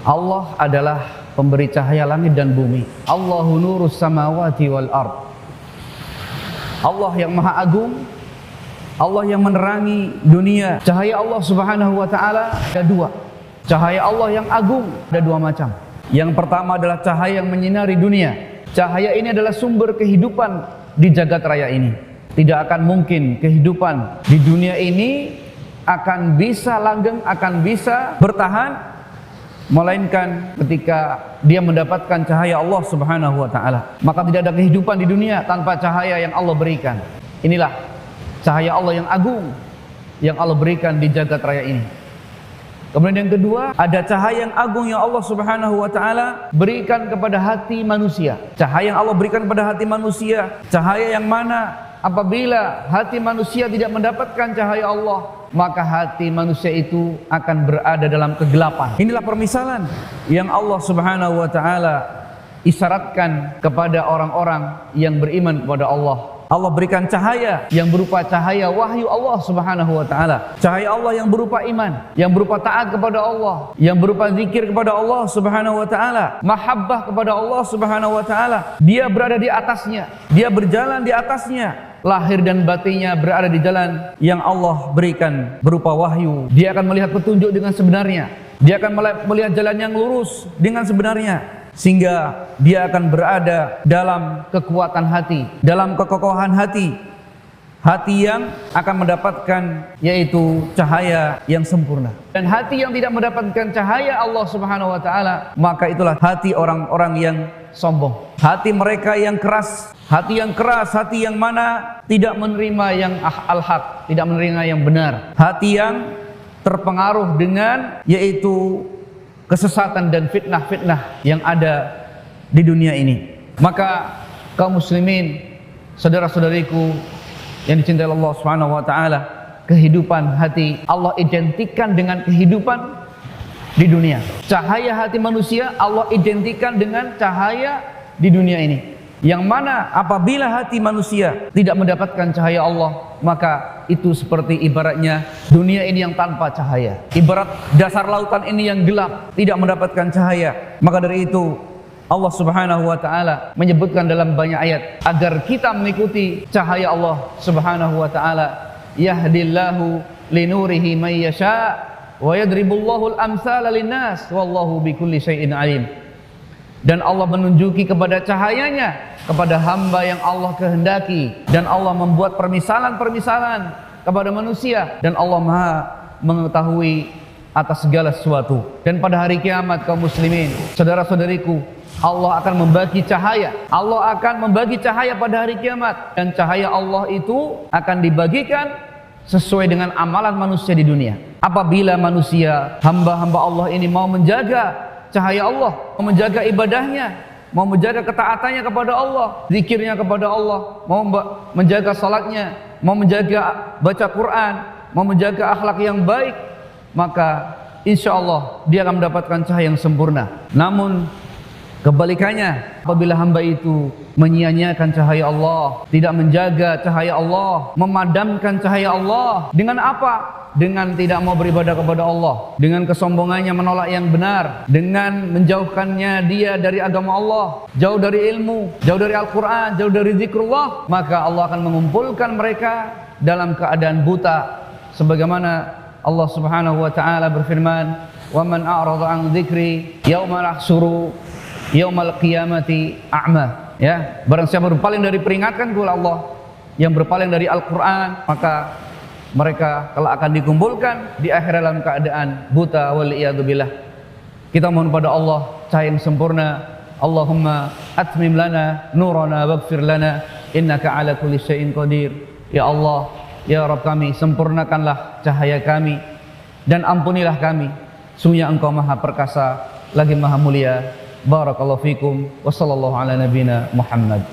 Allah adalah pemberi cahaya langit dan bumi. Allahu nurus samawati wal ard. Allah yang maha agung, Allah yang menerangi dunia. Cahaya Allah subhanahu wa ta'ala ada dua. Cahaya Allah yang agung ada dua macam. Yang pertama adalah cahaya yang menyinari dunia. Cahaya ini adalah sumber kehidupan di jagat raya ini. Tidak akan mungkin kehidupan di dunia ini akan bisa langgeng, akan bisa bertahan, melainkan ketika dia mendapatkan cahaya Allah subhanahu wa ta'ala. Maka tidak ada kehidupan di dunia tanpa cahaya yang Allah berikan. Inilah cahaya Allah yang agung yang Allah berikan di jagat raya ini. Kemudian yang kedua, ada cahaya yang agung yang Allah subhanahu wa ta'ala berikan kepada hati manusia. Cahaya yang Allah berikan kepada hati manusia, cahaya yang mana apabila hati manusia tidak mendapatkan cahaya Allah, maka hati manusia itu akan berada dalam kegelapan. Inilah permisalan yang Allah subhanahu wa ta'ala isyaratkan kepada orang-orang yang beriman kepada Allah. Allah berikan cahaya yang berupa cahaya wahyu Allah subhanahu wa ta'ala. Cahaya Allah yang berupa iman, yang berupa taat kepada Allah, yang berupa zikir kepada Allah subhanahu wa ta'ala, mahabbah kepada Allah subhanahu wa ta'ala. Dia berada di atasnya, dia berjalan di atasnya, lahir dan batinnya berada di jalan yang Allah berikan berupa wahyu. Dia akan melihat petunjuk dengan sebenarnya, dia akan melihat jalan yang lurus dengan sebenarnya, sehingga dia akan berada dalam kekuatan hati, dalam kekokohan hati, hati yang akan mendapatkan yaitu cahaya yang sempurna. Dan hati yang tidak mendapatkan cahaya Allah subhanahu wa ta'ala, maka itulah hati orang-orang yang sombong, hati mereka yang keras, hati yang keras, hati yang mana tidak menerima yang al-haq, tidak menerima yang benar, hati yang terpengaruh dengan yaitu kesesatan dan fitnah-fitnah yang ada di dunia ini. Maka kaum muslimin, saudara-saudariku yang dicintai Allah Subhanahu wa taala, kehidupan hati Allah identikan dengan kehidupan di dunia. Cahaya hati manusia Allah identikan dengan cahaya di dunia ini. Yang mana apabila hati manusia tidak mendapatkan cahaya Allah, maka itu seperti ibaratnya dunia ini yang tanpa cahaya. Ibarat dasar lautan ini yang gelap, tidak mendapatkan cahaya. Maka dari itu Allah subhanahu wa ta'ala menyebutkan dalam banyak ayat agar kita mengikuti cahaya Allah subhanahu wa ta'ala. Yahdillahu linurihi may yasha wa yadribullahu al-amsala linnas wallahu bikulli syai'in alim. Dan Allah menunjuki kepada cahayanya kepada hamba yang Allah kehendaki, dan Allah membuat permisalan-permisalan kepada manusia, dan Allah Maha mengetahui atas segala sesuatu. Dan pada hari kiamat kaum muslimin, saudara-saudariku, Allah akan membagi cahaya. Allah akan membagi cahaya pada hari kiamat, dan cahaya Allah itu akan dibagikan sesuai dengan amalan manusia di dunia. Apabila manusia, hamba-hamba Allah ini mau menjaga cahaya Allah, mau menjaga ibadahnya, mau menjaga ketaatannya kepada Allah, zikirnya kepada Allah, mau menjaga salatnya, mau menjaga baca Quran, mau menjaga akhlak yang baik, maka insya Allah dia akan mendapatkan cahaya yang sempurna. Namun kebalikannya, apabila hamba itu menyia-nyiakan cahaya Allah, tidak menjaga cahaya Allah, memadamkan cahaya Allah, dengan apa? Dengan tidak mau beribadah kepada Allah, dengan kesombongannya menolak yang benar, dengan menjauhkannya dia dari agama Allah, jauh dari ilmu, jauh dari Al-Quran, jauh dari zikrullah, maka Allah akan mengumpulkan mereka dalam keadaan buta. Sebagaimana Allah subhanahu wa ta'ala berfirman, wa man a'rada an dzikri yauma nahsuru yaumal qiyamati a'ma. Ya, barang siapa berpaling dari peringatkan oleh Allah, yang berpaling dari Al-Quran, maka mereka kalau akan dikumpulkan di akhir dalam keadaan buta, waliyadzubillah. Kita mohon pada Allah cahaya yang sempurna. Allahumma atmim lana nurana waghfir lana innaka ala kulli syai'in qadir. Ya Allah, ya Rabb kami, sempurnakanlah cahaya kami dan ampunilah kami. Sungguhnya Engkau Maha Perkasa lagi Maha Mulia. Barakallahu fikum wa sallallahu ala nabiyina Muhammad.